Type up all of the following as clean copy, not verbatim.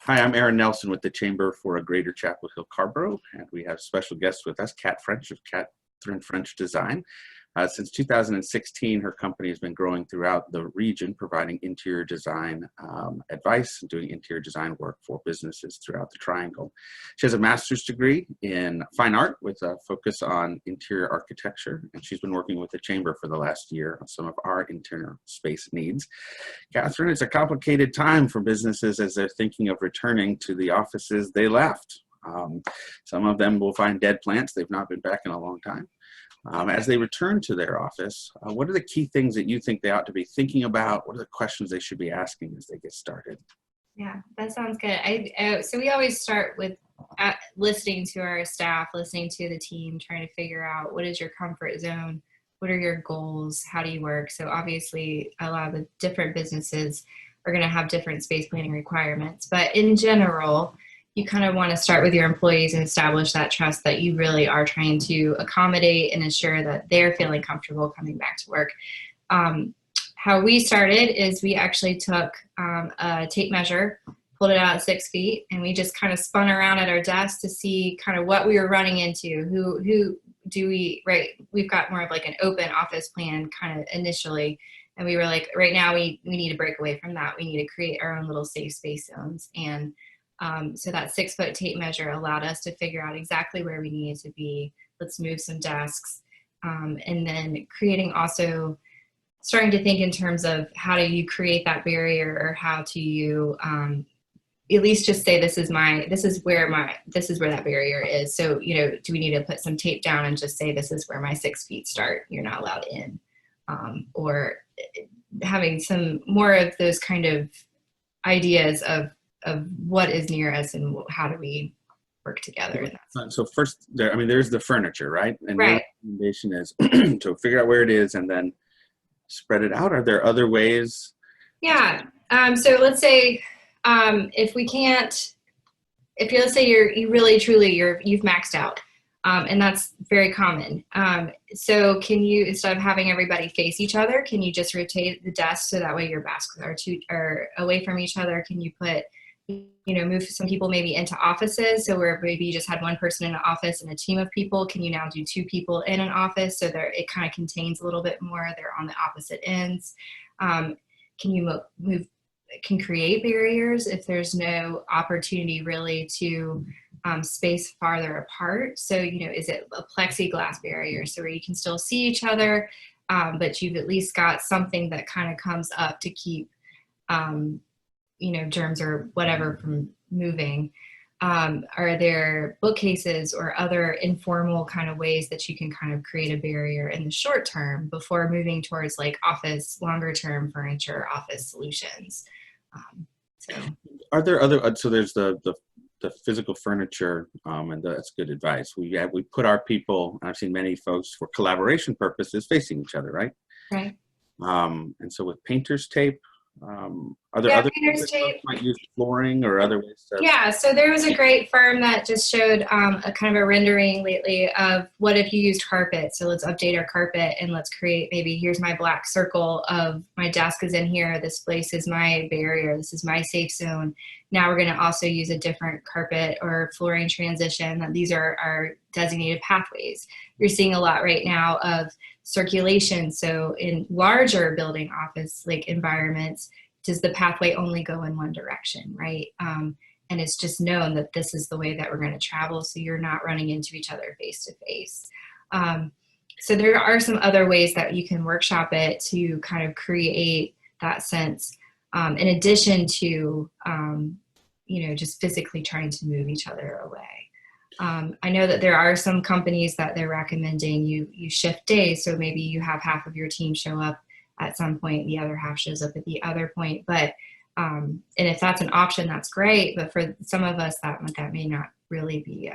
Hi, I'm Aaron Nelson with the Chamber for a Greater Chapel Hill Carborough, and we have special guests with us, Kat French of Catherine French Design. Since 2016, her company has been growing throughout the region, providing interior design advice and doing interior design work for businesses throughout the Triangle. She has a master's degree in fine art with a focus on interior architecture, and she's been working with the Chamber for the last year on some of our interior space needs. Catherine, it's a complicated time for businesses as they're thinking of returning to the offices they left. Some of them will find dead plants. They've not been back in a long time. As they return to their office, what are the key things that you think they ought to be thinking about? What are the questions they should be asking as they get started? Yeah, that sounds good. So we always start with listening to our staff, listening to the team, trying to figure out what is your comfort zone, what are your goals, how do you work? So obviously a lot of the different businesses are going to have different space planning requirements, but in general, you kind of want to start with your employees and establish that trust that you really are trying to accommodate and ensure that they're feeling comfortable coming back to work. How we started is we actually took a tape measure, pulled it out at 6 feet, and we just kind of spun around at our desk to see kind of what we were running into. Who do we, right? We've got more of like an open office plan kind of initially. And we were like, right now we need to break away from that. We need to create our own little safe space zones. And so that 6 foot tape measure allowed us to figure out exactly where we needed to be. Let's move some desks. And then starting to think in terms of how do you create that barrier, or how do you at least just say, this is where that barrier is. So, do we need to put some tape down and just say, this is where my 6 feet start, you're not allowed in? Or having some more of those kind of ideas of what is near us and how do we work together in that. So first, there's the furniture, right? And right. Your recommendation is to figure out where it is and then spread it out. Are there other ways? Yeah. So let's say if let's say you've maxed out, and that's very common. So can you, instead of having everybody face each other, can you just rotate the desk so that way your desks are away from each other? Can you move some people maybe into offices? So where maybe you just had one person in an office and a team of people, can you now do 2 people in an office? So it kind of contains a little bit more. They're on the opposite ends. Can you can create barriers if there's no opportunity really to space farther apart? So, is it a plexiglass barrier so where you can still see each other, but you've at least got something that kind of comes up to keep germs or whatever from moving? Are there bookcases or other informal kind of ways that you can kind of create a barrier in the short term before moving towards like longer term furniture, office solutions? Are there other, so there's the physical furniture, and that's good advice. We put our people, I've seen many folks for collaboration purposes facing each other, right? Right. And so with painter's tape, are there other ways that might use flooring or other ways? Yeah, so there was a great firm that just showed a kind of a rendering lately of what if you used carpet. So let's update our carpet and let's create, maybe here's my black circle of my desk is in here. This place is my barrier. This is my safe zone. Now we're going to also use a different carpet or flooring transition. These are our designated pathways. You're seeing a lot right now of circulation. So in larger building office like environments, does the pathway only go in one direction, right? And it's just known that this is the way that we're going to travel, so you're not running into each other face to face. So there are some other ways that you can workshop it to kind of create that sense, in addition to just physically trying to move each other away. I know that there are some companies that they're recommending you shift days, so maybe you have half of your team show up at some point, the other half shows up at the other point. But and if that's an option, that's great. But for some of us, that may not really be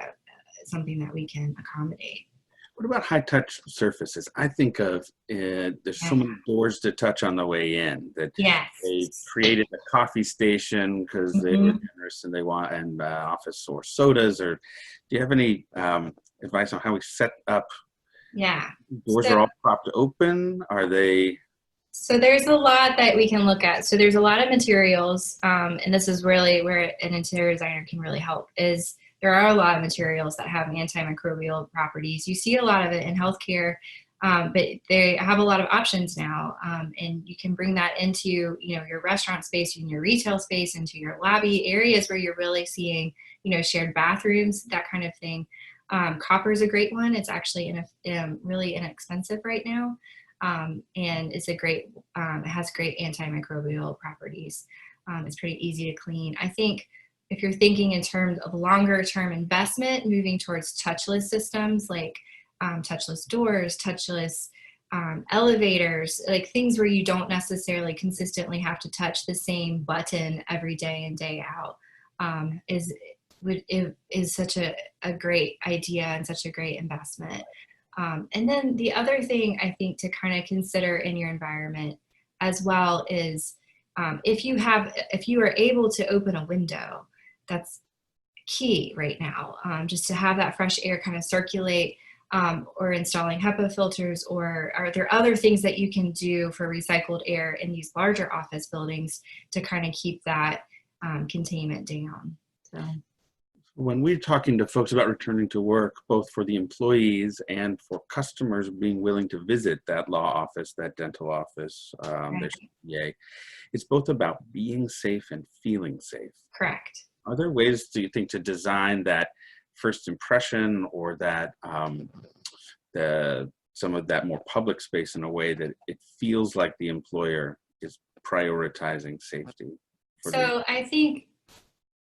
something that we can accommodate. What about high touch surfaces? I think of there's so many doors to touch on the way in that they created a coffee station because they were generous and they want office or sodas. Or do you have any advice on how we set up? Yeah, doors are all propped open. Are they? So there's a lot that we can look at. So there's a lot of materials, and this is really where an interior designer can really help, is there are a lot of materials that have antimicrobial properties. You see a lot of it in healthcare, but they have a lot of options now, and you can bring that into, you know, your restaurant space, in your retail space, into your lobby areas where you're really seeing, you know, shared bathrooms, that kind of thing. Copper is a great one. It's actually really inexpensive right now. And it's a great, it has great antimicrobial properties. It's pretty easy to clean. I think if you're thinking in terms of longer term investment, moving towards touchless systems like touchless doors, touchless elevators, like things where you don't necessarily consistently have to touch the same button every day and day out, is such a great idea and such a great investment. And then the other thing I think to kind of consider in your environment as well is, if you are able to open a window, that's key right now, just to have that fresh air kind of circulate, or installing HEPA filters, or are there other things that you can do for recycled air in these larger office buildings to kind of keep that containment down? So. When we're talking to folks about returning to work, both for the employees and for customers being willing to visit that law office, that dental office, their CPA, it's both about being safe and feeling safe. Correct. Are there ways, do you think, to design that first impression, or that some of that more public space in a way that it feels like the employer is prioritizing safety? So I think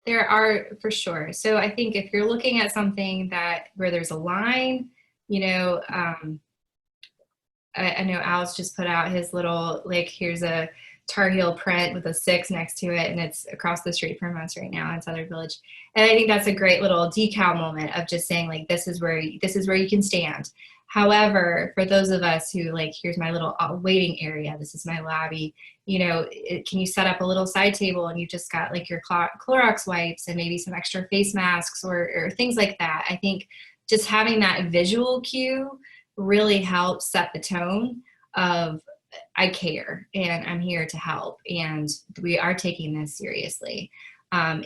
there are, for sure. So I think if you're looking at something where there's a line, you know, I know Al's just put out his little, like, here's a Tar Heel print with a 6 next to it, and it's across the street from us right now in Southern Village. And I think that's a great little decal moment of just saying, like, this is where you can stand. However, for those of us who, like, here's my little waiting area, this is my lobby, you know, can you set up a little side table and you just got like your Clorox wipes and maybe some extra face masks or things like that. I think just having that visual cue really helps set the tone of, I care and I'm here to help and we are taking this seriously.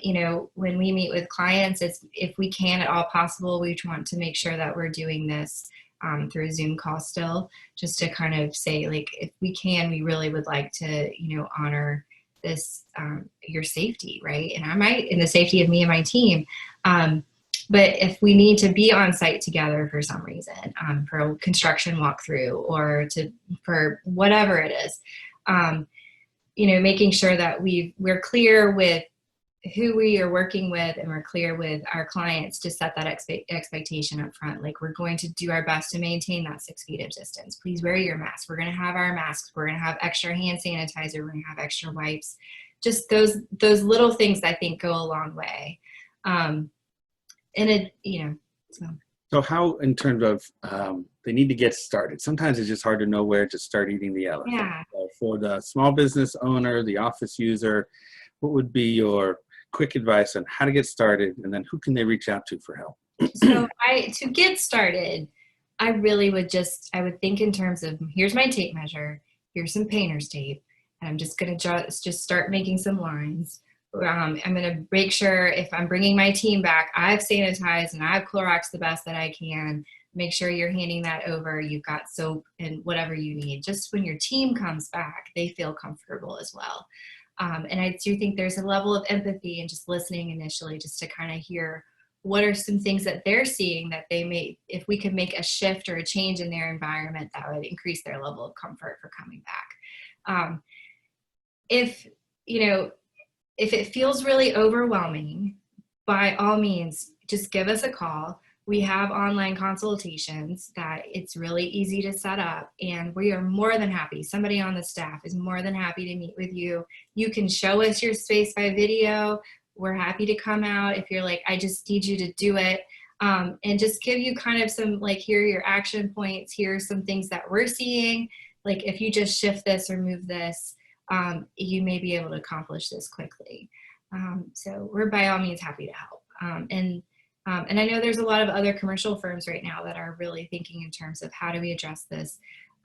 You know, when we meet with clients, it's, if we can at all possible, we want to make sure that we're doing this through a Zoom call still, just to kind of say, like, if we can, we really would like to, you know, honor this, your safety, right? And the safety of me and my team. But if we need to be on site together for some reason, for a construction walkthrough or for whatever it is, you know, making sure that we're clear with who we are working with and we're clear with our clients to set that expectation up front. Like, we're going to do our best to maintain that 6 feet of distance. Please wear your mask. We're going to have our masks. We're going to have extra hand sanitizer. We're going to have extra wipes. Just those little things I think go a long way. And it, you know, So how, in terms of, they need to get started. Sometimes it's just hard to know where to start eating the elephant. Yeah. So for the small business owner, the office user, what would be your quick advice on how to get started, and then who can they reach out to for help? So to get started, I really would I would think in terms of, here's my tape measure, here's some painter's tape, and I'm just going to just start making some lines. I'm going to make sure if I'm bringing my team back, I've sanitized and I've Cloroxed the best that I can. Make sure you're handing that over. You've got soap and whatever you need. Just when your team comes back, they feel comfortable as well. And I do think there's a level of empathy and just listening initially, just to kind of hear what are some things that they're seeing that they may, if we could make a shift or a change in their environment, that would increase their level of comfort for coming back. If, you know, if it feels really overwhelming, by all means, just give us a call. We have online consultations that it's really easy to set up, and we are more than happy. Somebody on the staff is more than happy to meet with you. You can show us your space by video. We're happy to come out if you're like, I just need you to do it. And just give you kind of some, like, here are your action points. Here are some things that we're seeing. Like, if you just shift this or move this, you may be able to accomplish this quickly. So we're by all means happy to help. And I know there's a lot of other commercial firms right now that are really thinking in terms of how do we address this.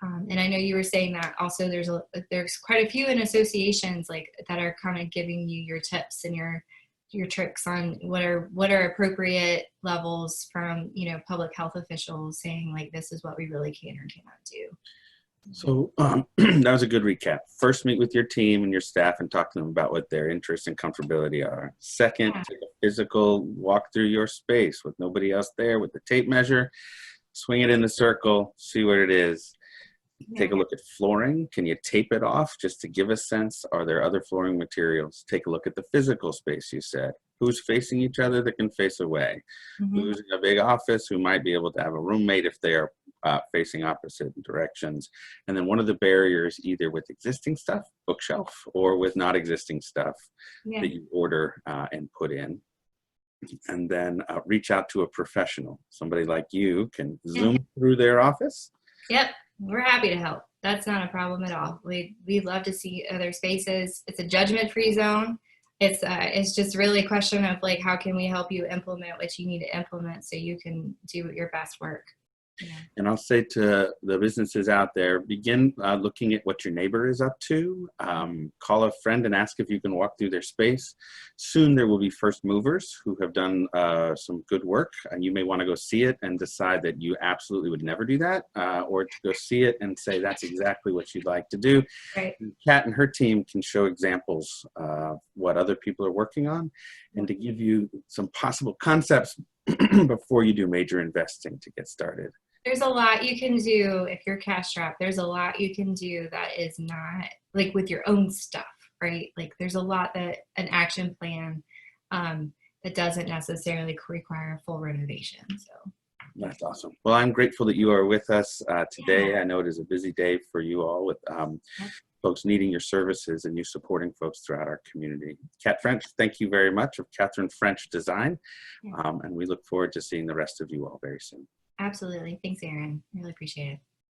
And I know you were saying that also there's quite a few in associations like that are kind of giving you your tips and your tricks on what are appropriate levels from, you know, public health officials saying like, this is what we really can or cannot do. So that was a good recap. First, meet with your team and your staff and talk to them about what their interests and comfortability are. Second, Yeah. take a physical walk through your space with nobody else there with the tape measure. Swing it in the circle, see what it is. Take a look at flooring. Can you tape it off just to give a sense? Are there other flooring materials? Take a look at the physical space you said. Who's facing each other that can face away? Mhm. Who's in a big office who might be able to have a roommate if they are facing opposite directions? And then one of the barriers, either with existing stuff, bookshelf, or with not existing stuff Yeah. that you order and put in. And then reach out to a professional. Somebody like you can zoom through their office. Yep. We're happy to help. That's not a problem at all. We'd love to see other spaces. It's a judgment-free zone. It's just really a question of like, how can we help you implement what you need to implement so you can do your best work? Yeah. And I'll say to the businesses out there, begin looking at what your neighbor is up to. Call a friend and ask if you can walk through their space. Soon there will be first movers who have done some good work, and you may want to go see it and decide that you absolutely would never do that, or to go see it and say that's exactly what you'd like to do. Right. Kat and her team can show examples of what other people are working on and to give you some possible concepts before you do major investing to get started. There's a lot you can do if you're cash strapped. There's a lot you can do that is not like with your own stuff, right? Like there's a lot that an action plan that doesn't necessarily require a full renovation. So that's awesome. Well, I'm grateful that you are with us today. Yeah. I know it is a busy day for you all with folks needing your services and you supporting folks throughout our community. Kat French, thank you very much, of Catherine French Design. Yeah. And we look forward to seeing the rest of you all very soon. Absolutely. Thanks, Aaron. Really appreciate it.